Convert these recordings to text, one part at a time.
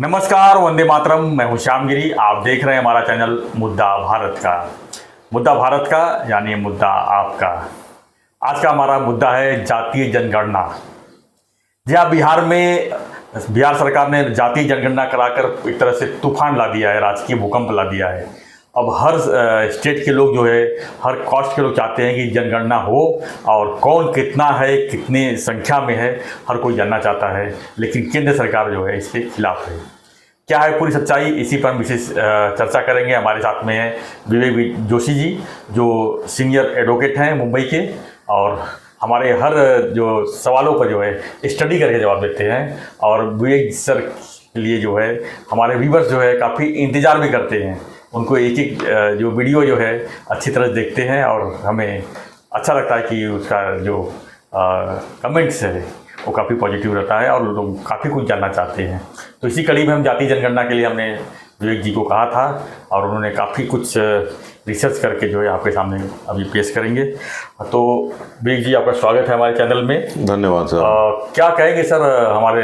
नमस्कार, वंदे मातरम। मैं हूं श्यामगिरी। आप देख रहे हैं हमारा चैनल मुद्दा भारत का। मुद्दा भारत का यानी मुद्दा आपका। आज का हमारा मुद्दा है जातीय जनगणना। जी हाँ, बिहार सरकार ने जातीय जनगणना कराकर एक तरह से तूफान ला दिया है, राजकीय भूकंप ला दिया है। अब हर स्टेट के लोग जो है, हर कास्ट के लोग चाहते हैं कि जनगणना हो और कौन कितना है, कितनी संख्या में है, हर कोई जानना चाहता है। लेकिन केंद्र सरकार जो है इसके खिलाफ है। क्या है पूरी सच्चाई, इसी पर हम विशेष चर्चा करेंगे। हमारे साथ में है विवेक जोशी जी, जो सीनियर एडवोकेट हैं मुंबई के, और हमारे हर जो सवालों पर जो है स्टडी करके जवाब देते हैं। और विवेक सर के लिए जो है हमारे व्यूवर्स जो है काफ़ी इंतज़ार भी करते हैं। उनको एक एक जो वीडियो जो है अच्छी तरह से देखते हैं और हमें अच्छा लगता है कि उसका जो कमेंट्स है वो काफ़ी पॉजिटिव रहता है और लोग काफ़ी कुछ जानना चाहते हैं। तो इसी कड़ी में हम जातीय जनगणना के लिए हमने विवेक जी को कहा था और उन्होंने काफ़ी कुछ रिसर्च करके जो है आपके सामने अभी पेश करेंगे। तो विवेक जी, आपका स्वागत है हमारे चैनल में। धन्यवाद सर। क्या कहेंगे सर, हमारे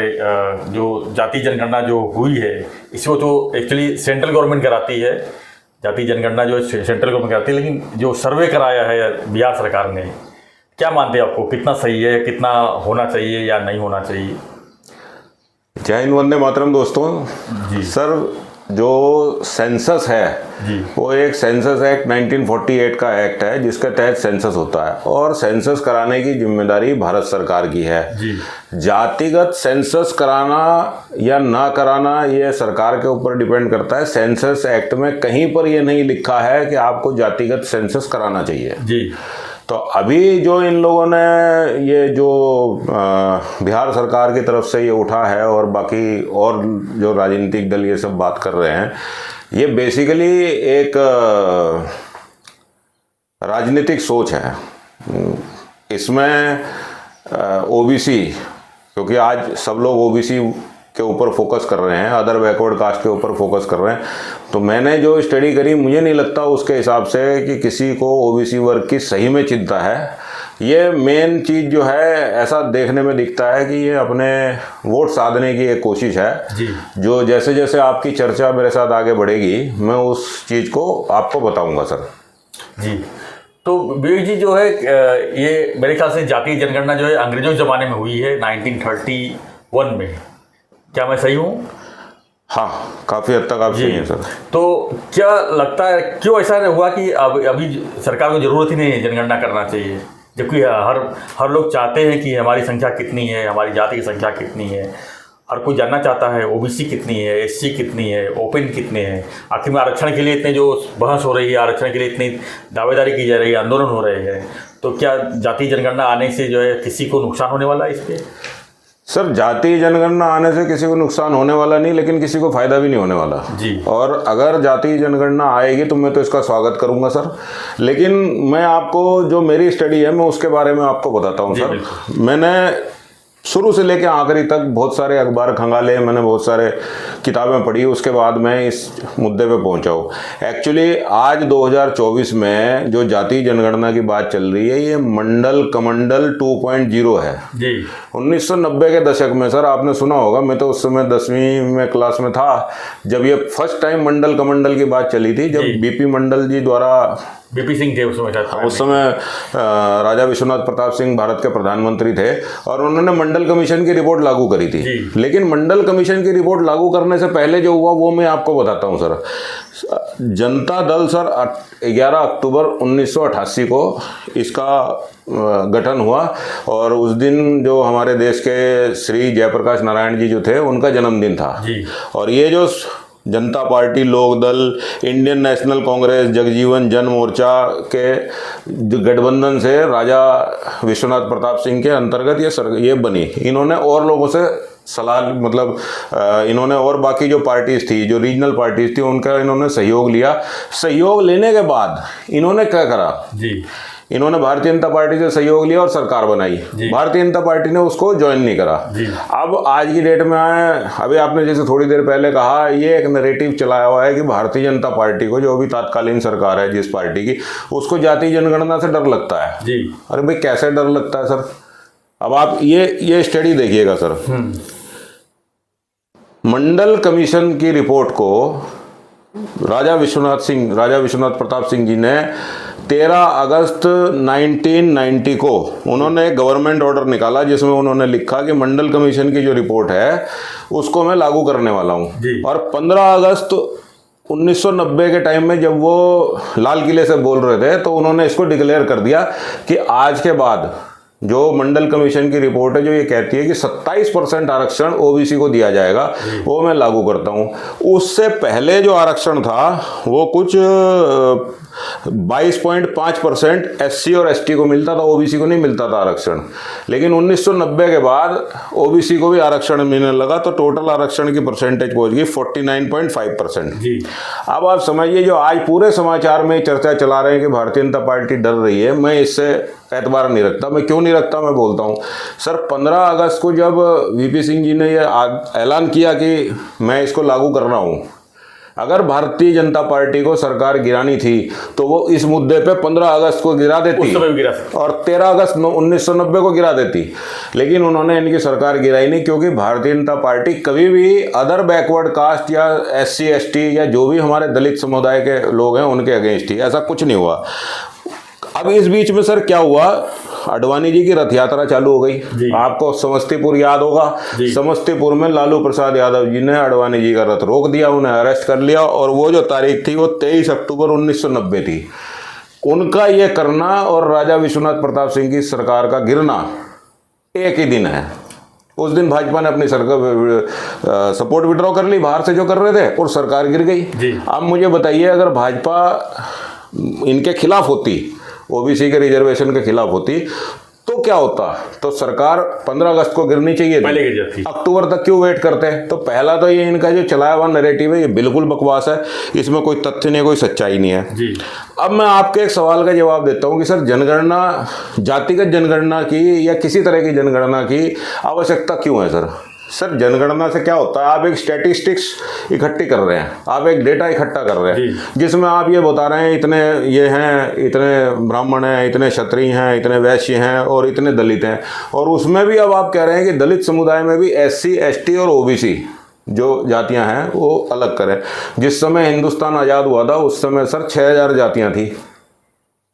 जो जातीय जनगणना जो हुई है, इसको तो एक्चुअली सेंट्रल गवर्नमेंट कराती है। जातीय जनगणना जो है सेंट्रल गवर्नमेंट कराती है, लेकिन जो सर्वे कराया है बिहार सरकार ने, क्या मानते हैं आपको, कितना सही है, कितना होना चाहिए या नहीं होना चाहिए? जय हिंद, वंदे मातरम दोस्तों जी सर। जो सेंसस है जी, वो एक सेंसस एक्ट 1948 का एक्ट है जिसके तहत सेंसस होता है और सेंसस कराने की जिम्मेदारी भारत सरकार की है जी जातिगत सेंसस कराना या ना कराना ये सरकार के ऊपर डिपेंड करता है। सेंसस एक्ट में कहीं पर ये नहीं लिखा है कि आपको जातिगत सेंसस कराना चाहिए। जी। तो अभी जो इन लोगों ने ये जो बिहार सरकार की तरफ से ये उठा है और बाकी और जो राजनीतिक दल ये सब बात कर रहे हैं, ये बेसिकली एक राजनीतिक सोच है। इसमें ओबीसी, क्योंकि आज सब लोग ओबीसी के ऊपर फोकस कर रहे हैं, अदर बैकवर्ड कास्ट के ऊपर फोकस कर रहे हैं, तो मैंने जो स्टडी करी मुझे नहीं लगता उसके हिसाब से कि किसी को ओबीसी वर्ग की सही में चिंता है। ये मेन चीज़ जो है ऐसा देखने में दिखता है कि ये अपने वोट साधने की एक कोशिश है जी। जो जैसे जैसे आपकी चर्चा मेरे साथ आगे बढ़ेगी मैं उस चीज़ को आपको बताऊंगा सर। जी। तो विवेक जी जो है, ये मेरे ख्याल से जातीय जनगणना जो है अंग्रेजों के ज़माने में हुई है 1931 में। क्या मैं सही हूँ? हाँ, काफ़ी हद तक आप सही हैं सर। तो क्या लगता है क्यों ऐसा हुआ कि अभी सरकार को ज़रूरत ही नहीं है जनगणना करना चाहिए, जबकि हर लोग चाहते हैं कि हमारी संख्या कितनी है, हमारी जाति की संख्या कितनी है, हर कोई जानना चाहता है ओबीसी कितनी है, एससी कितनी है, ओपन कितने हैं। आखिर में आरक्षण के लिए इतने जो बहस हो रही है, आरक्षण के लिए इतनी दावेदारी की जा रही है, आंदोलन हो रहे हैं, तो क्या जातीय जनगणना आने से जो है किसी को नुकसान होने वाला है इस पर? सर, जातीय जनगणना आने से किसी को नुकसान होने वाला नहीं, लेकिन किसी को फायदा भी नहीं होने वाला जी। और अगर जातीय जनगणना आएगी तो मैं तो इसका स्वागत करूंगा सर। लेकिन मैं आपको जो मेरी स्टडी है मैं उसके बारे में आपको बताता हूं सर। मैंने शुरू से लेकर आखिरी तक बहुत सारे अखबार खंगाले, मैंने बहुत सारे किताबें पढ़ी, उसके बाद मैं इस मुद्दे पे पहुंचा हूँ। एक्चुअली आज 2024 में जो जातीय जनगणना की बात चल रही है ये मंडल कमंडल 2.0 है जी। 1990 के दशक में सर आपने सुना होगा, मैं तो उस समय 10वीं में क्लास में था जब ये फर्स्ट टाइम मंडल कमंडल की बात चली थी, जब बीपी मंडल जी द्वारा, बीपी सिंह थे उस समय राजा विश्वनाथ प्रताप सिंह भारत के प्रधानमंत्री थे और उन्होंने मंडल कमीशन की रिपोर्ट लागू करी थी। लेकिन मंडल कमीशन की रिपोर्ट लागू करने से पहले जो हुआ वो मैं आपको बताता हूं सर। जनता दल सर 11 अक्टूबर 1988 को इसका गठन हुआ और उस दिन जो हमारे देश के श्री जयप्रकाश नारायण जी जो थे उनका जन्मदिन था जी। और ये जो जनता पार्टी, लोक दल, इंडियन नेशनल कांग्रेस, जगजीवन जन मोर्चा के गठबंधन से राजा विश्वनाथ प्रताप सिंह के अंतर्गत ये बनी। इन्होंने और लोगों से सलाह, मतलब इन्होंने और बाकी जो पार्टीज थी, जो रीजनल पार्टीज थी, उनका इन्होंने सहयोग लिया। सहयोग लेने के बाद इन्होंने क्या करा जी, इन्होंने भारतीय जनता पार्टी से सहयोग लिया और सरकार बनाई। भारतीय जनता पार्टी ने उसको ज्वाइन नहीं करा। अब आज की डेट में अभी आपने जैसे थोड़ी देर पहले कहा, ये एक नैरेटिव चलाया हुआ है कि भारतीय जनता पार्टी को, जो अभी तात्कालीन सरकार है जिस पार्टी की, उसको जातीय जनगणना से डर लगता है जी। अरे भाई, कैसे डर लगता है सर? अब आप ये स्टडी देखिएगा सर। मंडल कमीशन की रिपोर्ट को राजा विश्वनाथ प्रताप सिंह जी ने 13 अगस्त 1990 को उन्होंने एक गवर्नमेंट ऑर्डर निकाला जिसमें उन्होंने लिखा कि मंडल कमीशन की जो रिपोर्ट है उसको मैं लागू करने वाला हूँ। और 15 अगस्त 1990 के टाइम में जब वो लाल किले से बोल रहे थे तो उन्होंने इसको डिक्लेयर कर दिया कि आज के बाद जो मंडल कमीशन की रिपोर्ट है जो ये कहती है कि 27% आरक्षण ओबीसी को दिया जाएगा वो मैं लागू करता हूँ। उससे पहले जो आरक्षण था वो कुछ 22.5% एससी और एसटी को मिलता था, ओबीसी को नहीं मिलता था आरक्षण। लेकिन 1990 के बाद ओबीसी को भी आरक्षण मिलने लगा तो टोटल आरक्षण की परसेंटेज पहुंच गई 49.5%। अब आप समझिए जो आज पूरे समाचार में चर्चा चला रहे हैं कि भारतीय जनता पार्टी डर रही है, मैं इससे एतबार नहीं रखता। मैं क्यों नहीं रखता मैं बोलता हूँ सर। 15 अगस्त को जब वीपी सिंह जी ने यह ऐलान किया कि मैं इसको लागू कर रहा हूँ, अगर भारतीय जनता पार्टी को सरकार गिरानी थी तो वो इस मुद्दे पे 15 अगस्त को गिरा देती और 13 अगस्त 1990 को गिरा देती। लेकिन उन्होंने इनकी सरकार गिराई नहीं, क्योंकि भारतीय जनता पार्टी कभी भी अदर बैकवर्ड कास्ट या एससी एसटी या जो भी हमारे दलित समुदाय के लोग हैं उनके अगेंस्ट ही, ऐसा कुछ नहीं हुआ। अब इस बीच में सर क्या हुआ, अडवाणी जी की रथ यात्रा चालू हो गई। आपको समस्तीपुर याद होगा, समस्तीपुर में लालू प्रसाद यादव जी ने अडवाणी जी का रथ रोक दिया, उन्हें अरेस्ट कर लिया और वो जो तारीख थी वो 23 अक्टूबर 1990 थी। उनका ये करना और राजा विश्वनाथ प्रताप सिंह की सरकार का गिरना एक ही दिन है। उस दिन भाजपा ने अपनी सरकार सपोर्ट विड्रॉ कर ली बाहर से जो कर रहे थे और सरकार गिर गई। अब मुझे बताइए अगर भाजपा इनके खिलाफ होती, ओबीसी के रिजर्वेशन के खिलाफ होती तो क्या होता? तो सरकार 15 अगस्त को गिरनी चाहिए थी, अक्टूबर तक क्यों वेट करते हैं? तो पहला तो ये इनका जो चलाया हुआ नैरेटिव है ये बिल्कुल बकवास है, इसमें कोई तथ्य नहीं, कोई सच्चाई नहीं है जी। अब मैं आपके एक सवाल का जवाब देता हूँ कि सर जनगणना, जातिगत जनगणना की या किसी तरह की जनगणना की आवश्यकता क्यों है सर? सर जनगणना से क्या होता है, आप एक स्टैटिस्टिक्स इकट्ठी कर रहे हैं, आप एक डेटा इकट्ठा कर रहे हैं जिसमें आप ये बता रहे हैं इतने ये हैं, इतने ब्राह्मण हैं, इतने क्षत्रिय हैं, इतने वैश्य हैं और इतने दलित हैं। और उसमें भी अब आप कह रहे हैं कि दलित समुदाय में भी एससी एसटी और ओबीसी जो जातियां हैं वो अलग करें। जिस समय हिंदुस्तान आज़ाद हुआ था उस समय सर 6000 जातियाँ थी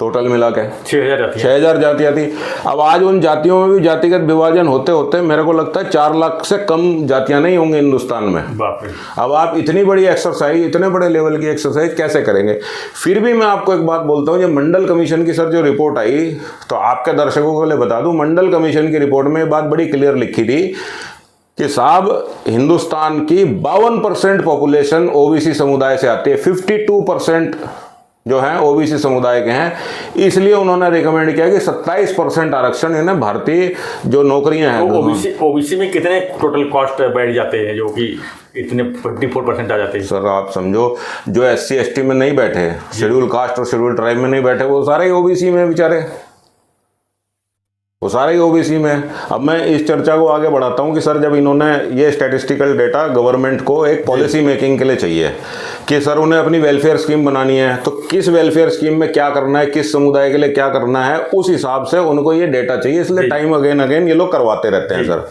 टोटल मिला के, 6000 जातियाँ थी। अब आज उन जातियों में भी जातिगत विभाजन होते होते मेरे को लगता है 4 लाख से कम जातियाँ नहीं होंगी हिंदुस्तान में। अब आप इतनी बड़ी एक्सरसाइज, इतने बड़े लेवल की एक्सरसाइज कैसे करेंगे? फिर भी मैं आपको एक बात बोलता हूँ, जब मंडल कमीशन की सर जो रिपोर्ट आई तो आपके दर्शकों को लिए बता दूँ, मंडल कमीशन की रिपोर्ट में बात बड़ी क्लियर लिखी थी कि साहब हिंदुस्तान की 52% पॉपुलेशन ओबीसी समुदाय से आती है, 52% जो हैं ओबीसी समुदाय के हैं। इसलिए उन्होंने रिकमेंड किया कि 27% आरक्षण इन्हें भारतीय जो नौकरियां हैं। ओबीसी में कितने टोटल कॉस्ट बैठ जाते हैं जो कि इतने 54% आ जाते हैं? सर आप समझो जो एससी एसटी में नहीं बैठे, शेड्यूल कास्ट और शेड्यूल ट्राइब में नहीं बैठे, वो सारे ओबीसी में बेचारे, वो सारे ओबीसी में। अब मैं इस चर्चा को आगे बढ़ाता हूं कि सर जब इन्होंने ये स्टैटिस्टिकल डेटा गवर्नमेंट को एक पॉलिसी मेकिंग के लिए चाहिए कि सर उन्हें अपनी वेलफेयर स्कीम बनानी है, तो किस वेलफेयर स्कीम में क्या करना है, किस समुदाय के लिए क्या करना है, उस हिसाब से उनको ये डेटा चाहिए। इसलिए टाइम अगेन ये लोग करवाते रहते हैं सर।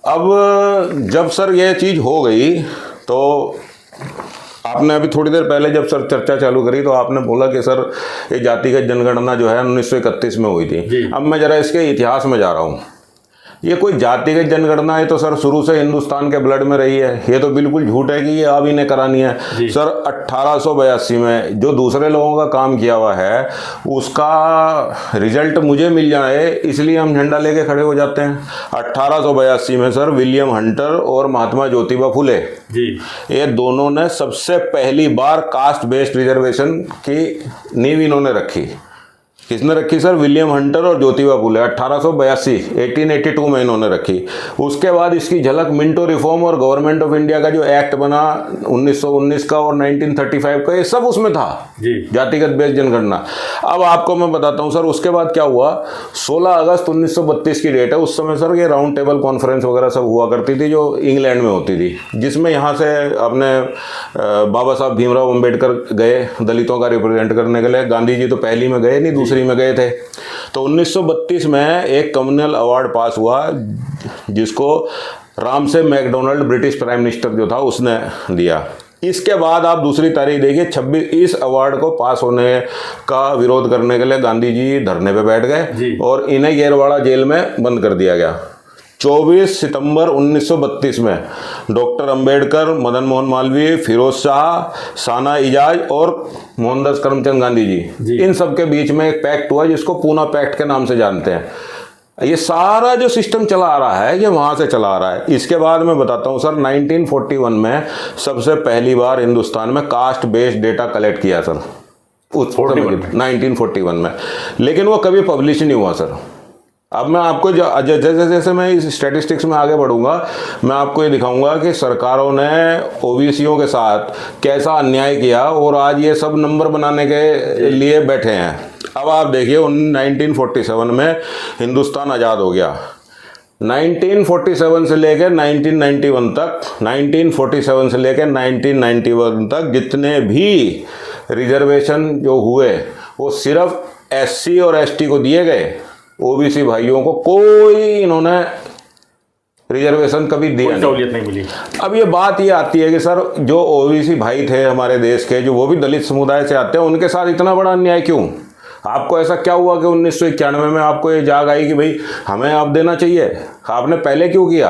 अब जब सर ये चीज़ हो गई तो आपने अभी थोड़ी देर पहले जब सर चर्चा चालू करी तो आपने बोला कि सर ये जातिगत जनगणना जो है 1931 में हुई थी। अब मैं जरा इसके इतिहास में जा रहा हूँ। ये कोई जातिगत जनगणना है तो सर शुरू से हिंदुस्तान के ब्लड में रही है, ये तो बिल्कुल झूठ है कि ये अब इन्हें करानी है। सर 1882 में जो दूसरे लोगों का काम किया हुआ है उसका रिजल्ट मुझे मिल जाए इसलिए हम झंडा लेके खड़े हो जाते हैं। 1882 में सर विलियम हंटर और महात्मा ज्योतिबा फुले ये दोनों ने सबसे पहली बार कास्ट बेस्ड रिजर्वेशन की नींव इन्होंने रखी। किसने रखी सर? विलियम हंटर और ज्योतिबा फुले 1882 में इन्होंने रखी। उसके बाद इसकी झलक मिंटो रिफॉर्म और गवर्नमेंट ऑफ इंडिया का जो एक्ट बना 1919 का और 1935 का, ये सब उसमें था जातिगत बेस्ड जनगणना। अब आपको मैं बताता हूँ सर उसके बाद क्या हुआ। 16 अगस्त 1932 की डेट है। उस समय सर ये राउंड टेबल कॉन्फ्रेंस वगैरह सब हुआ करती थी जो इंग्लैंड में होती थी, जिसमें यहाँ से अपने बाबा साहब भीमराव अम्बेडकर गए दलितों का रिप्रेजेंट करने के लिए। गांधी जी तो पहली में गए नहीं, दूसरी में गए थे। तो 1932 में एक कम्युनल अवार्ड पास हुआ जिसको Ramsay McDonald British prime minister जो था उसने दिया। इसके बाद आप दूसरी तारीख देखिए 26, इस अवार्ड को पास होने का विरोध करने के लिए गांधी जी धरने पे बैठ गए और इन्हें येरवाड़ा जेल में बंद कर दिया गया। 24 सितंबर 1932 में डॉक्टर अंबेडकर, मदन मोहन मालवीय, फिरोज शाह, साना इजाज और मोहनदास करमचंद गांधी जी, इन सब के बीच में एक पैक्ट हुआ जिसको पूना पैक्ट के नाम से जानते हैं। ये सारा जो सिस्टम चला आ रहा है ये वहाँ से चला आ रहा है। इसके बाद मैं बताता हूँ सर, 1941 में सबसे पहली बार हिंदुस्तान में कास्ट बेस्ड डेटा कलेक्ट किया सर, 1941 में, लेकिन वो कभी पब्लिश नहीं हुआ सर। अब मैं आपको जैसे जैसे मैं इस स्टैटिस्टिक्स में आगे बढ़ूंगा मैं आपको ये दिखाऊंगा कि सरकारों ने ओबीसीओं के साथ कैसा अन्याय किया और आज ये सब नंबर बनाने के लिए बैठे हैं। अब आप देखिए 1947 में हिंदुस्तान आज़ाद हो गया। 1947 से लेकर 1991 तक, 1947 से लेकर 1991 तक जितने भी रिजर्वेशन जो हुए वो सिर्फ एससी और एसटी को दिए गए। ओबीसी भाइयों को कोई इन्होंने रिजर्वेशन कभी दिया नहीं मिली। अब ये बात ये आती है कि सर जो ओबीसी भाई थे हमारे देश के, जो वो भी दलित समुदाय से आते हैं, उनके साथ इतना बड़ा अन्याय क्यों? आपको ऐसा क्या हुआ कि 1991 में आपको ये जाग आई कि भाई हमें आप देना चाहिए? आपने पहले क्यों किया?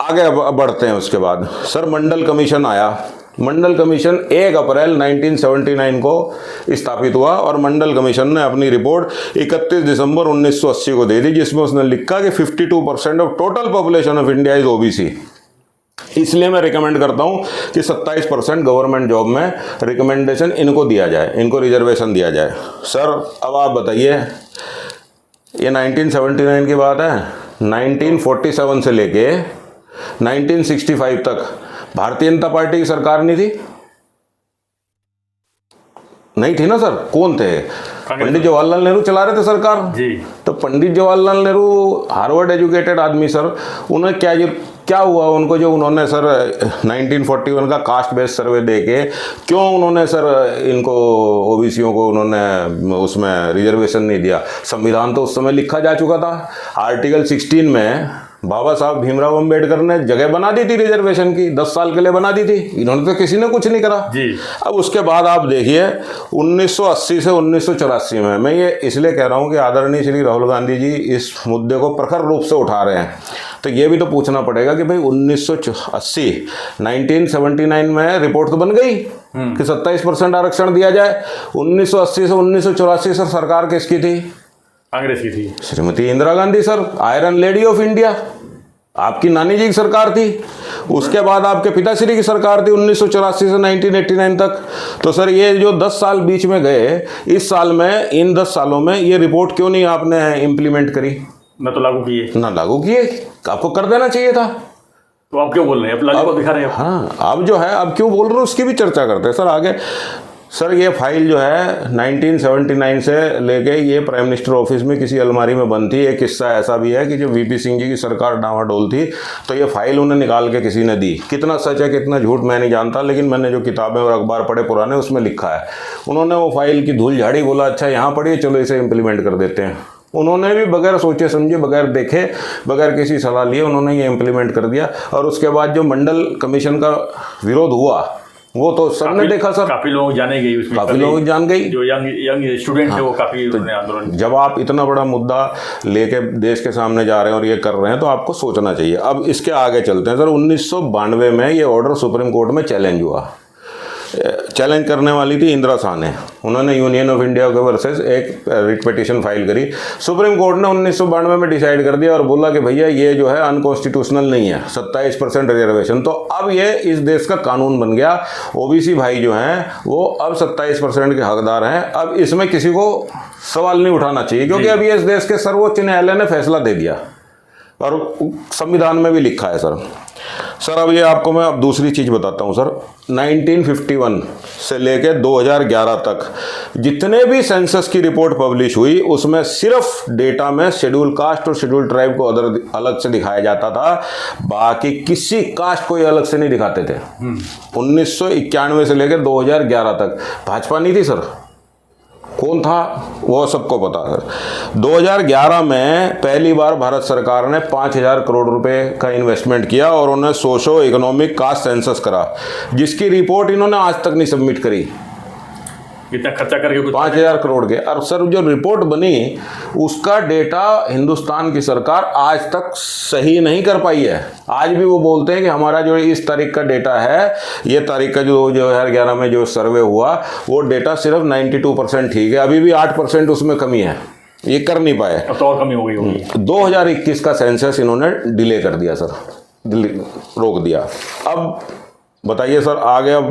आगे बढ़ते हैं। उसके बाद सर मंडल कमीशन आया। मंडल कमीशन 1 अप्रैल 1979 को स्थापित हुआ और मंडल कमीशन ने अपनी रिपोर्ट 31 दिसंबर 1980 को दे दी, जिसमें उसने लिखा कि 52% of total population of India is OBC. इसलिए मैं रिकमेंड करता हूं कि 27% गवर्नमेंट जॉब में रिकमेंडेशन इनको दिया जाए, इनको रिजर्वेशन दिया जाए। सर अब आप बताइए, ये 1979 की बात है। 1947 से लेके 1965 तक भारतीय जनता पार्टी की सरकार नहीं थी? नहीं थी ना सर। कौन थे? पंडित जवाहरलाल नेहरू चला रहे थे सरकार जी। तो पंडित जवाहरलाल नेहरू हार्वर्ड एजुकेटेड आदमी सर, उन्हें क्या हुआ उनको जो उन्होंने सर 1941 का कास्ट बेस्ड सर्वे देके क्यों उन्होंने सर इनको ओबीसीओं को उन्होंने उसमें रिजर्वेशन नहीं दिया? संविधान तो उस समय लिखा जा चुका था। आर्टिकल 16 में बाबा साहब भीमराव अंबेडकर ने जगह बना दी थी रिजर्वेशन की, 10 साल के लिए बना दी थी। इन्होंने तो किसी ने कुछ नहीं करा जी। अब उसके बाद आप देखिए 1980 से 1984 में, मैं ये इसलिए कह रहा हूँ कि आदरणीय श्री राहुल गांधी जी इस मुद्दे को प्रखर रूप से उठा रहे हैं, तो ये भी तो पूछना पड़ेगा कि भाई 1980 1979 में रिपोर्ट तो बन गई कि 27% आरक्षण दिया जाए। 1980 से 1984 सर सरकार किसकी थी? कांग्रेस की थी, Shrimati Indira Gandhi sir, iron lady of India. आपकी नानी जी की सरकार थी। उसके बाद आपके पिताश्री की सरकार थी 1984 से 1989 तक। तो सर ये जो 10 साल बीच में गए, इस साल में, इन 10 सालों में ये रिपोर्ट क्यों नहीं आपने इम्प्लीमेंट करी? ना तो लागू किए, ना लागू किए। आपको कर देना चाहिए था। तो आप क्यों बोल रहे हैं? अब दिखा रहे हैं। हाँ, अब जो है अब क्यों बोल रहे हो उसकी भी चर्चा करते हैं सर आगे। सर ये फाइल जो है 1979 से लेके ये प्राइम मिनिस्टर ऑफिस में किसी अलमारी में बंद थी। एक किस्सा ऐसा भी है कि जब वीपी सिंह जी की सरकार डावाडोल थी तो ये फाइल उन्हें निकाल के किसी ने दी। कितना सच है कितना झूठ मैं नहीं जानता, लेकिन मैंने जो किताबें और अखबार पढ़े पुराने उसमें लिखा है। उन्होंने वो फाइल की धूल झाड़ी, बोला अच्छा यहाँ पढ़िए, चलो इसे इम्प्लीमेंट कर देते हैं। उन्होंने भी बगैर सोचे समझे, बगैर देखे, बगैर किसी सलाह लिए उन्होंने ये इम्प्लीमेंट कर दिया। और उसके बाद जो मंडल कमीशन का विरोध हुआ वो तो सबने देखा सर। काफी लोग जाने गए उसमें, काफी लोग जान गई। जो यंग स्टूडेंट थे वो काफी आंदोलन। जब आप इतना बड़ा मुद्दा लेके देश के सामने जा रहे हैं और ये कर रहे हैं तो आपको सोचना चाहिए। अब इसके आगे चलते हैं सर। 1992 में ये ऑर्डर सुप्रीम कोर्ट में चैलेंज हुआ। चैलेंज करने वाली थी इंदिरा साहनी। उन्होंने यूनियन ऑफ इंडिया के वर्सेस एक रिट पिटीशन फाइल करी। सुप्रीम कोर्ट ने 1992 में डिसाइड कर दिया और बोला कि भैया ये जो है अनकॉन्स्टिट्यूशनल नहीं है, 27% रिजर्वेशन। तो अब ये इस देश का कानून बन गया। ओबीसी भाई जो हैं वो अब 27% के हकदार हैं। अब इसमें किसी को सवाल नहीं उठाना चाहिए, क्योंकि अभी इस देश के सर्वोच्च न्यायालय ने फैसला दे दिया और संविधान में भी लिखा है सर। सर अब ये आपको मैं अब दूसरी चीज़ बताता हूँ सर। 1951 से लेके 2011 तक जितने भी सेंसस की रिपोर्ट पब्लिश हुई उसमें सिर्फ डेटा में शेड्यूल कास्ट और शेड्यूल ट्राइब को अलग से दिखाया जाता था, बाकी किसी कास्ट को ये अलग से नहीं दिखाते थे। 1991 से लेकर 2011 तक भाजपा नहीं थी सर, कौन था वो सबको पता है। 2011 में पहली बार भारत सरकार ने 5,000 करोड़ रुपए का इन्वेस्टमेंट किया और उन्हें सोशो इकोनॉमिक कास्ट सेंसस करा, जिसकी रिपोर्ट इन्होंने आज तक नहीं सबमिट करी। कितना खर्चा करके कुछ 5,000 करोड़ के। और सर जो रिपोर्ट बनी उसका डेटा हिंदुस्तान की सरकार आज तक सही नहीं कर पाई है। आज भी वो बोलते हैं कि हमारा जो इस तारीख का डेटा है, ये तारीख का जो 2011 में जो सर्वे हुआ वो डेटा सिर्फ 92% ठीक है, अभी भी 8% उसमें कमी है, ये कर नहीं पाए। अब तो और कमी हो गई होगी। 2021 का सेंसस इन्होंने डिले कर दिया सर, रोक दिया। अब बताइए सर आगे अब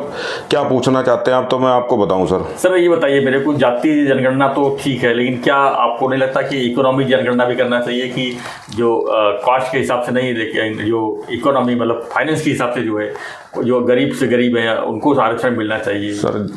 क्या पूछना चाहते हैं आप, तो मैं आपको बताऊं सर। सर ये बताइए मेरे को, जातीय जनगणना तो ठीक है, लेकिन क्या आपको नहीं लगता कि इकोनॉमी जनगणना भी करना चाहिए कि जो कास्ट के हिसाब से नहीं, लेकिन जो इकोनॉमी मतलब फाइनेंस के हिसाब से जो है, जो गरीब से गरीब है उनको आरक्षण मिलना चाहिए। सर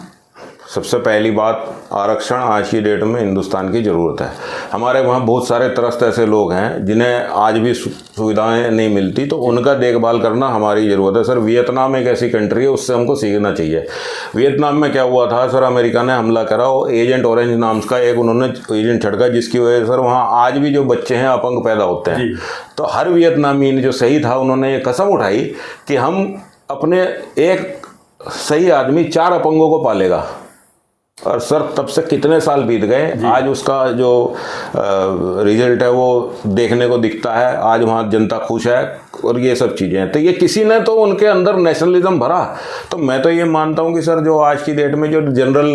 सबसे पहली बात, आरक्षण आज की डेट में हिंदुस्तान की ज़रूरत है। हमारे वहाँ बहुत सारे त्रस्त ऐसे लोग हैं जिन्हें आज भी सुविधाएं नहीं मिलती, तो उनका देखभाल करना हमारी ज़रूरत है। सर वियतनाम एक ऐसी कंट्री है, उससे हमको सीखना चाहिए। वियतनाम में क्या हुआ था सर, अमेरिका ने हमला करा और एजेंट ऑरेंज नाम का एक उन्होंने एजेंट छिड़का, जिसकी वजह से सर वहाँ आज भी जो बच्चे हैं अपंग पैदा होते हैं। तो हर वियतनामी जो सही था उन्होंने ये कसम उठाई कि हम अपने एक सही आदमी 4 अपंगों को पालेगा। और सर तब से कितने साल बीत गए, आज उसका जो रिजल्ट है वो देखने को दिखता है। आज वहाँ जनता खुश है और ये सब चीज़ें हैं। तो ये किसी ने तो उनके अंदर नेशनलिज्म भरा। तो मैं तो ये मानता हूँ कि सर जो आज की डेट में जो जनरल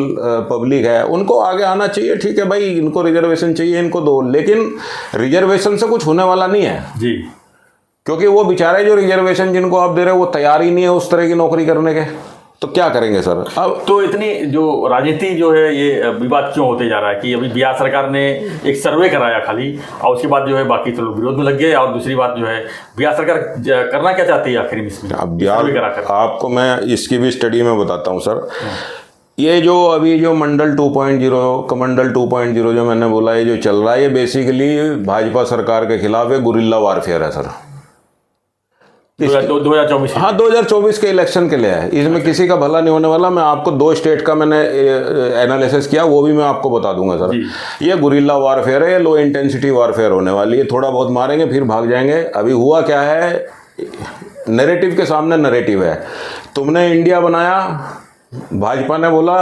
पब्लिक है उनको आगे आना चाहिए। ठीक है भाई, इनको रिजर्वेशन चाहिए, इनको दो, लेकिन रिजर्वेशन से कुछ होने वाला नहीं है जी, क्योंकि वो बेचारे जो रिजर्वेशन जिनको आप दे रहे हो वो तैयार ही नहीं है उस तरह की नौकरी करने के। तो क्या करेंगे सर? अब तो इतनी जो राजनीति जो है ये विवाद क्यों होते जा रहा है कि अभी बिहार सरकार ने एक सर्वे कराया खाली, और उसके बाद जो है बाकी तो लोग विरोध में लग गए। और दूसरी बात जो है, बिहार सरकार करना क्या चाहती है आखिर में इसमें? अब बिहार, आपको मैं इसकी भी स्टडी में बताता हूँ सर। ये जो अभी जो मंडल 2.0 कमंडल 2.0 जो मैंने बोला, ये जो चल रहा है, ये बेसिकली भाजपा सरकार के खिलाफ एक गुरिल्ला वारफेयर है सर। 2024, हाँ 2024 के इलेक्शन के लिए है। इसमें किसी का भला नहीं होने वाला। मैं आपको 2 स्टेट का मैंने एनालिसिस किया, वो भी मैं आपको बता दूंगा सर। ये गुरिल्ला वारफेयर है, ये लो इंटेंसिटी वारफेयर होने वाली है। थोड़ा बहुत मारेंगे फिर भाग जाएंगे। अभी हुआ क्या है, नैरेटिव के सामने नैरेटिव है। तुमने इंडिया बनाया, भाजपा ने बोला,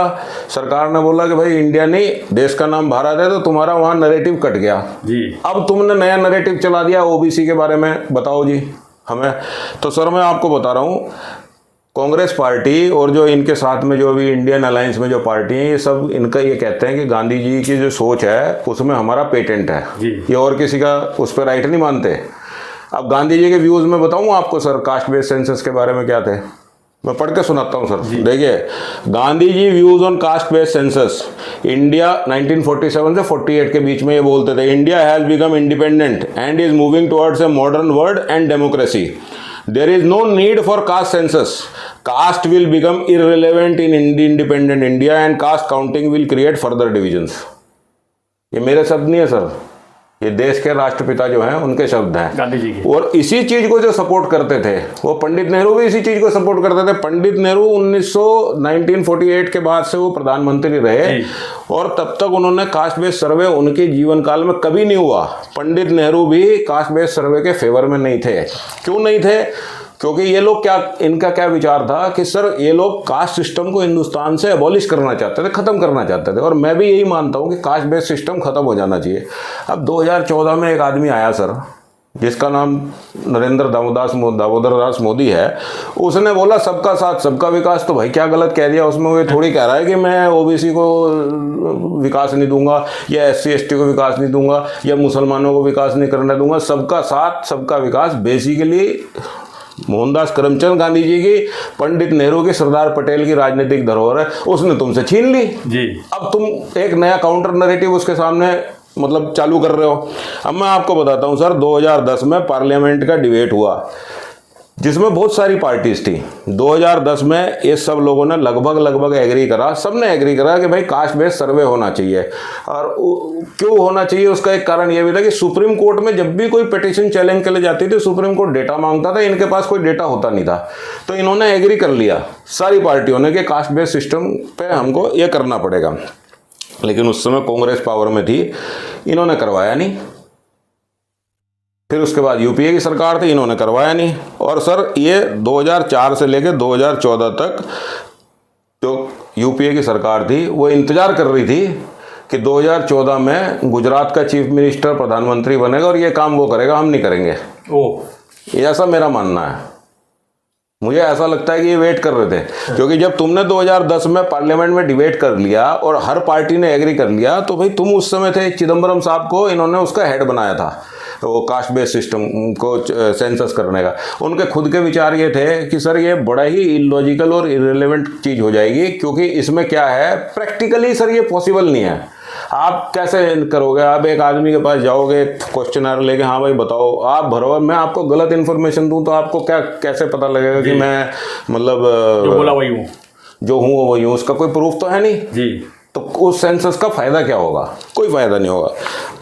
सरकार ने बोला कि भाई इंडिया नहीं, देश का नाम भारत है, तो तुम्हारा वहाँ नैरेटिव कट गया जी। अब तुमने नया नैरेटिव चला दिया ओबीसी के बारे में, बताओ जी हमें। तो सर मैं आपको बता रहा हूँ, कांग्रेस पार्टी और जो इनके साथ में जो अभी इंडियन अलायंस में जो पार्टी हैं, ये सब इनका ये कहते हैं कि गांधी जी की जो सोच है उसमें हमारा पेटेंट है, ये और किसी का उस पर राइट नहीं मानते। अब गांधी जी के व्यूज़ में बताऊँ आपको सर, कास्ट बेस्ड सेंसस के बारे में क्या थे, मैं पढ़ के सुनाता हूँ सर। देखिए, Gandhi ji views on caste based census India 1947 से 48 के बीच में ये बोलते थे, India has become independent and is moving towards a modern world and democracy. There is no need for caste census. Caste will become irrelevant in independent India and caste counting will create further divisions. ये मेरे शब्द नहीं है sir, ये देश के राष्ट्रपिता जो हैं उनके शब्द हैं, गांधी जी के। और इसी चीज को जो सपोर्ट करते थे वो पंडित नेहरू भी इसी चीज को सपोर्ट करते थे। पंडित नेहरू 1948 के बाद से वो प्रधानमंत्री रहे और तब तक उन्होंने कास्ट बेस्ड सर्वे उनके जीवन काल में कभी नहीं हुआ। पंडित नेहरू भी कास्ट बेस्ड सर्वे के फेवर में नहीं थे। क्यों नहीं थे? क्योंकि ये लोग इनका क्या विचार था कि सर ये लोग कास्ट सिस्टम को हिंदुस्तान से अबॉलिश करना चाहते थे, खत्म करना चाहते थे। और मैं भी यही मानता हूँ कि कास्ट बेस्ड सिस्टम खत्म हो जाना चाहिए। अब 2014 में एक आदमी आया सर, जिसका नाम नरेंद्र दामोदर दास मोदी है। उसने बोला सबका साथ सबका विकास। तो भाई क्या गलत कह दिया उसमें? वो थोड़ी कह रहा है कि मैं ओबीसी को विकास नहीं दूंगा या SC ST को विकास नहीं दूंगा या मुसलमानों को विकास नहीं करने दूंगा। सबका साथ सबका विकास बेसिकली मोहनदास करमचंद गांधी जी की, पंडित नेहरू की, सरदार पटेल की राजनीतिक धरोहर है, उसने तुमसे छीन ली जी। अब तुम एक नया काउंटर नैरेटिव उसके सामने मतलब चालू कर रहे हो। अब मैं आपको बताता हूं सर, 2010 में पार्लियामेंट का डिबेट हुआ जिसमें बहुत सारी पार्टीज थी। 2010 में ये सब लोगों ने लगभग एग्री करा, सबने एग्री करा कि भाई कास्ट बेस्ड सर्वे होना चाहिए। और क्यों होना चाहिए उसका एक कारण ये भी था कि सुप्रीम कोर्ट में जब भी कोई पिटीशन चैलेंज के लिए जाती थी, सुप्रीम कोर्ट डेटा मांगता था, इनके पास कोई डेटा होता नहीं था। तो इन्होंने एग्री कर लिया सारी पार्टियों ने कि कास्ट बेस्ड सिस्टम पे हमको ये करना पड़ेगा। लेकिन उस समय कांग्रेस पावर में थी, इन्होंने करवाया नहीं। फिर उसके बाद यूपीए की सरकार थी, इन्होंने करवाया नहीं। और सर ये 2004 से लेकर 2014 तक जो यूपीए की सरकार थी वो इंतजार कर रही थी कि 2014 में गुजरात का चीफ मिनिस्टर प्रधानमंत्री बनेगा और ये काम वो करेगा, हम नहीं करेंगे। ये ऐसा मेरा मानना है। मुझे ऐसा लगता है कि ये वेट कर रहे थे, क्योंकि जब तुमने 2010 में पार्लियामेंट में डिबेट कर लिया और हर पार्टी ने एग्री कर लिया, तो भाई तुम उस समय थे, चिदम्बरम साहब को इन्होंने उसका हेड बनाया था, वो कास्ट बेस्ड सिस्टम को सेंसस करने का। उनके खुद के विचार ये थे कि सर ये बड़ा ही इलॉजिकल और इररिलेवेंट चीज़ हो जाएगी, क्योंकि इसमें क्या है, प्रैक्टिकली सर ये पॉसिबल नहीं है। आप कैसे करोगे? आप एक आदमी के पास जाओगे, क्वेश्चनर लेके, हाँ भाई बताओ, आप भरो, मैं आपको गलत इन्फॉर्मेशन दूं तो आपको क्या कैसे पता लगेगा कि मैं मतलब जो बोला वही हूँ, जो हूँ वो वही हूँ? उसका कोई प्रूफ तो है नहीं जी। तो उस सेंसस का फायदा क्या होगा? कोई फायदा नहीं होगा।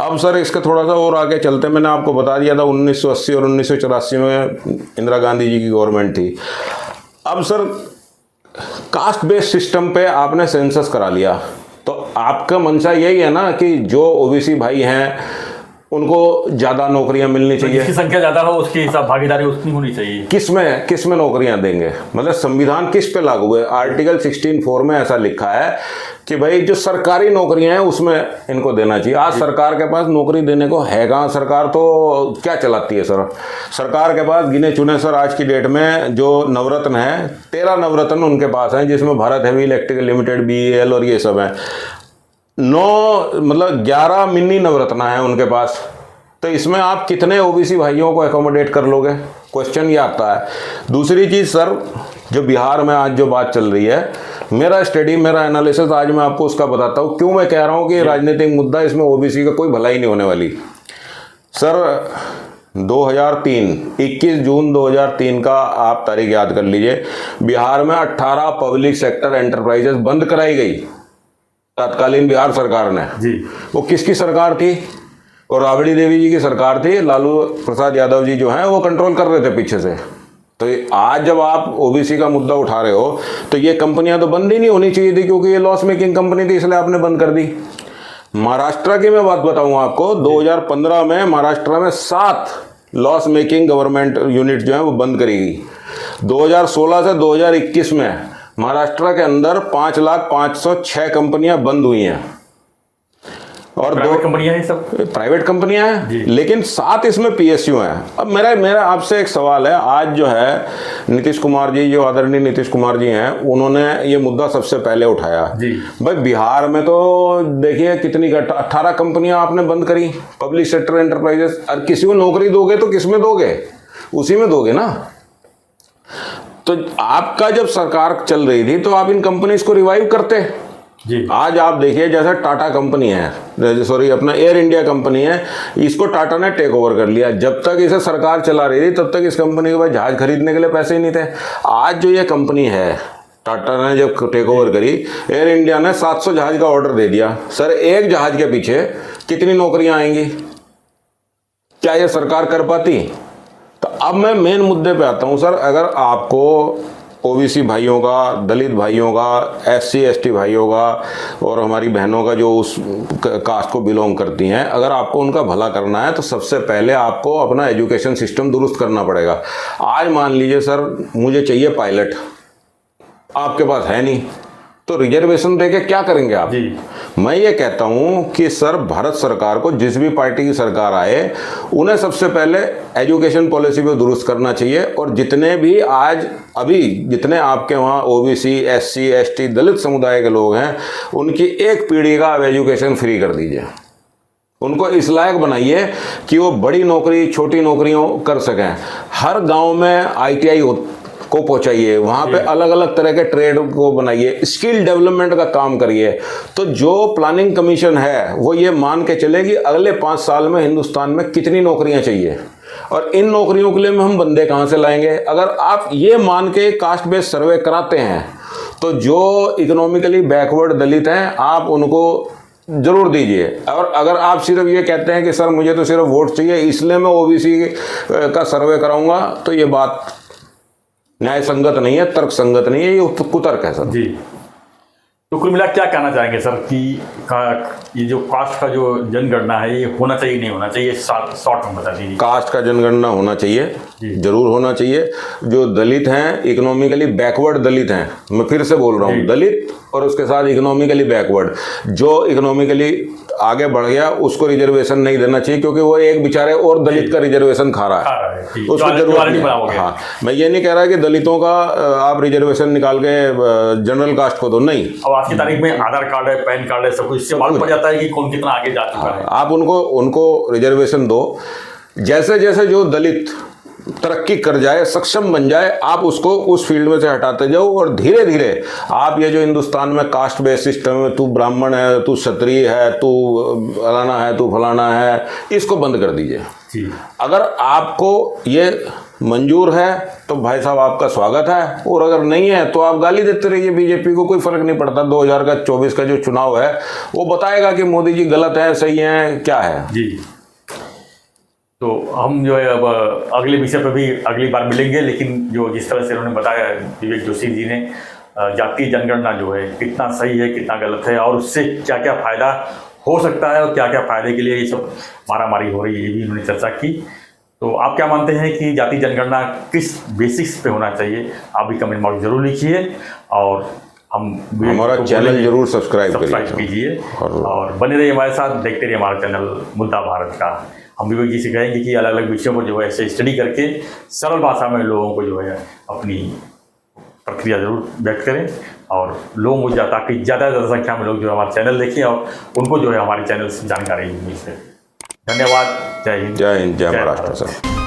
अब सर इसका थोड़ा सा और आगे चलते, मैंने आपको बता दिया था 1980 और 1984 में इंदिरा गांधी जी की गवर्नमेंट थी। अब सर कास्ट बेस्ड सिस्टम पे आपने सेंसस करा लिया, तो आपका मंशा यही है ना कि जो ओबीसी भाई हैं उनको ज़्यादा नौकरियां मिलनी चाहिए, जिसकी संख्या ज़्यादा हो उसकी हिसाब भागीदारी उतनी होनी चाहिए। किस में नौकरियां देंगे? मतलब संविधान किस पे लागू है? आर्टिकल 16(4) में ऐसा लिखा है कि भाई जो सरकारी नौकरियां हैं उसमें इनको देना चाहिए। आज सरकार के पास नौकरी देने को है कहाँ? सरकार तो क्या चलाती है सर? सरकार के पास गिने चुने सर आज की डेट में जो नवरत्न है, 13 नवरत्न उनके पास हैं, जिसमें Bharat heavy electrical limited, BEL और ये सब है। 11 मिनी नवरत्ना है उनके पास। तो इसमें आप कितने ओबीसी भाइयों को एकोमोडेट कर लोगे? क्वेश्चन ये आता है। दूसरी चीज़ सर, जो बिहार में आज जो बात चल रही है, मेरा स्टडी, मेरा एनालिसिस आज मैं आपको उसका बताता हूँ क्यों मैं कह रहा हूँ कि राजनीतिक मुद्दा, इसमें ओबीसी का कोई भलाई नहीं होने वाली। सर 21 जून 2003 का आप तारीख याद कर लीजिए, बिहार में 18 पब्लिक सेक्टर एंटरप्राइजेस बंद कराई गई तत्कालीन बिहार सरकार ने जी। वो किसकी सरकार थी? और राबड़ी देवी जी की सरकार थी। लालू प्रसाद यादव जी जो हैं वो कंट्रोल कर रहे थे पीछे से। तो आज जब आप ओबीसी का मुद्दा उठा रहे हो तो ये कंपनियां तो बंद ही नहीं होनी चाहिए थी, क्योंकि ये लॉस मेकिंग कंपनी थी, इसलिए आपने बंद कर दी। महाराष्ट्र की मैं बात बताऊं आपको, 2015 में महाराष्ट्र में 7 लॉस मेकिंग गवर्नमेंट यूनिट जो है वो बंद करी गई। 2016 से 2021 में महाराष्ट्र के अंदर 5,506 कंपनियां बंद हुई हैं, और प्राइवेट कंपनियां हैं, सब प्राइवेट कंपनियां हैं, लेकिन 7 इसमें PSU हैं। अब मेरा आपसे एक सवाल है, आज जो है नीतीश कुमार जी, जो आदरणीय नीतीश कुमार जी हैं, उन्होंने ये मुद्दा सबसे पहले उठाया जी। भाई बिहार में तो देखिए कितनी 18 कंपनियां आपने बंद करी, पब्लिक सेक्टर एंटरप्राइजेस। और किसी को नौकरी दोगे तो किसमें दोगे? उसी में दोगे ना। तो आपका जब सरकार चल रही थी तो आप इन कंपनीज को रिवाइव करते जी। आज आप देखिए जैसे टाटा कंपनी है, सॉरी अपना एयर इंडिया कंपनी है, इसको टाटा ने टेक ओवर कर लिया। जब तक इसे सरकार चला रही थी तब तक इस कंपनी के पास जहाज खरीदने के लिए पैसे ही नहीं थे। आज जो ये कंपनी है, टाटा ने जब टेक ओवर करी, एयर इंडिया ने 700 जहाज का ऑर्डर दे दिया। सर एक जहाज के पीछे कितनी नौकरियां आएंगी? क्या ये सरकार कर पाती? तो अब मैं मेन मुद्दे पे आता हूँ सर। अगर आपको ओबीसी भाइयों का, दलित भाइयों का, SC ST भाइयों का और हमारी बहनों का जो उस कास्ट को बिलोंग करती हैं, अगर आपको उनका भला करना है तो सबसे पहले आपको अपना एजुकेशन सिस्टम दुरुस्त करना पड़ेगा। आज मान लीजिए सर मुझे चाहिए पायलट, आपके पास है नहीं, तो रिजर्वेशन देके क्या करेंगे आप जी? मैं ये कहता हूं कि सर भारत सरकार को, जिस भी पार्टी की सरकार आए, उन्हें सबसे पहले एजुकेशन पॉलिसी को दुरुस्त करना चाहिए। और जितने भी आज अभी जितने आपके वहाँ ओबीसी, SC ST दलित समुदाय के लोग हैं, उनकी एक पीढ़ी का आप एजुकेशन फ्री कर दीजिए। उनको इस लायक बनाइए कि वो बड़ी नौकरी, छोटी नौकरियों कर सकें। हर गाँव में ITI को पहुंचाइए, वहाँ पे अलग अलग तरह के ट्रेड को बनाइए, स्किल डेवलपमेंट का काम करिए। तो जो प्लानिंग कमीशन है वो ये मान के चले कि अगले 5 साल में हिंदुस्तान में कितनी नौकरियां चाहिए और इन नौकरियों के लिए हम बंदे कहाँ से लाएंगे। अगर आप ये मान के कास्ट बेस्ड सर्वे कराते हैं तो जो इकोनॉमिकली बैकवर्ड दलित हैं आप उनको जरूर दीजिए। और अगर आप सिर्फ ये कहते हैं कि सर मुझे तो सिर्फ वोट चाहिए इसलिए मैं ओबीसी का सर्वे कराऊंगा, तो ये बात न्याय संगत नहीं है, तर्क संगत नहीं है, ये कुतर्क है सर जी। तो कुल मिला क्या कहना चाहेंगे सर कि ये जो कास्ट का जो जनगणना है ये होना चाहिए नहीं होना चाहिए, शॉर्ट में बता दीजिए। कास्ट का जनगणना होना चाहिए, जरूर होना चाहिए। जो दलित हैं, इकोनॉमिकली बैकवर्ड दलित हैं, मैं फिर से बोल रहा हूँ, दलित और उसके साथ इकोनॉमिकली बैकवर्ड, जो इकोनॉमिकली आगे बढ़ गया उसको रिजर्वेशन नहीं देना चाहिए, क्योंकि वो एक बेचारे और दलित का रिजर्वेशन खा रहा है, उसको जरूरत नहीं। हाँ, मैं ये नहीं कह रहा कि दलितों का आप रिजर्वेशन निकाल के जनरल कास्ट को दो, नहीं। अब आज की तारीख में आधार कार्ड है, पैन कार्ड है, सब कुछ इससे मालूम पड़ जाता है कि कौन कितना आगे जा चुका है। आप उनको रिजर्वेशन दो। जैसे जैसे जो दलित तरक्की कर जाए, सक्षम बन जाए, आप उसको उस फील्ड में से हटाते जाओ, और धीरे धीरे आप ये जो हिंदुस्तान में कास्ट बेस्ड सिस्टम है, तू ब्राह्मण है, तू क्षत्रिय है, तू फलाना है, तू फलाना है, इसको बंद कर दीजिए। अगर आपको ये मंजूर है तो भाई साहब आपका स्वागत है, और अगर नहीं है तो आप गाली देते रहिए बीजेपी को, कोई फर्क नहीं पड़ता। 2024 का जो चुनाव है वो बताएगा कि मोदी जी गलत है, सही है, क्या है। जी, तो हम जो है अब अगले विषय पर भी अगली बार मिलेंगे, लेकिन जो जिस तरह से उन्होंने बताया विवेक जोशी जी ने, जातीय जनगणना जो है कितना सही है कितना गलत है, और उससे क्या क्या फ़ायदा हो सकता है और क्या क्या फ़ायदे के लिए ये सब मारामारी हो रही है, ये भी उन्होंने चर्चा की। तो आप क्या मानते हैं कि जातीय जनगणना किस बेसिक्स पे होना चाहिए? आप भी कमेंट बॉक्स जरूर लिखिए, और हमारा चैनल जरूर सब्सक्राइब कीजिए और बने रहिए हमारे साथ, देखते रहिए हमारा चैनल मुद्दा भारत का। हम विवेक जी से कहेंगे कि अलग अलग विषयों को जो है ऐसे स्टडी करके सरल भाषा में लोगों को जो है अपनी प्रक्रिया जरूर व्यक्त करें, और लोगों को ताकि ज़्यादा से ज़्यादा संख्या में लोग जो है हमारा चैनल देखें और उनको जो है हमारे चैनल से जानकारी मिल सके। धन्यवाद। जय हिंद, जय महाराष्ट्र सर।